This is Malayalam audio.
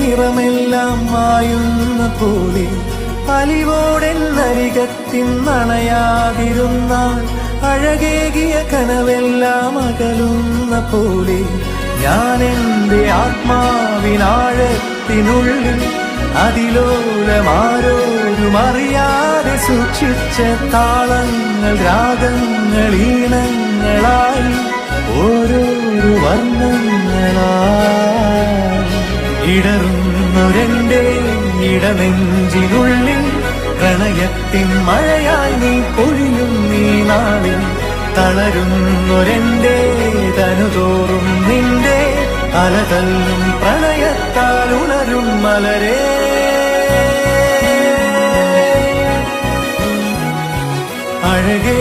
നിറമെല്ലാം മായുന്ന പോലെ അലിവോടെന്നരികത്തിന്നണയാതിരുന്നാൽ അഴകേകിയ കനവെല്ലാം അകലുന്ന പോലെ ഞാൻ എൻ്റെ ആത്മാവിനാഴത്തിനുള്ളിൽ അതിലോലമാരോരും അറിയാതെ സൂക്ഷിച്ച താളങ്ങൾ രാഗങ്ങൾ ഈണങ്ങളായി ഓരോരോ വർണ്ണങ്ങളായി ഇടറുന്നൊരെൻ്റെ ഇടനെഞ്ചിനുള്ളിൽ പ്രണയത്തിൻ മഴയായി നീ പൊഴിയും നീ നാളിൽ തളരുന്നൊരെൻ്റെ തനുതോറും നിന്റെ അലതല്ലും പ്രണയത്താൽ ഉണരും മലരേ അഴകേ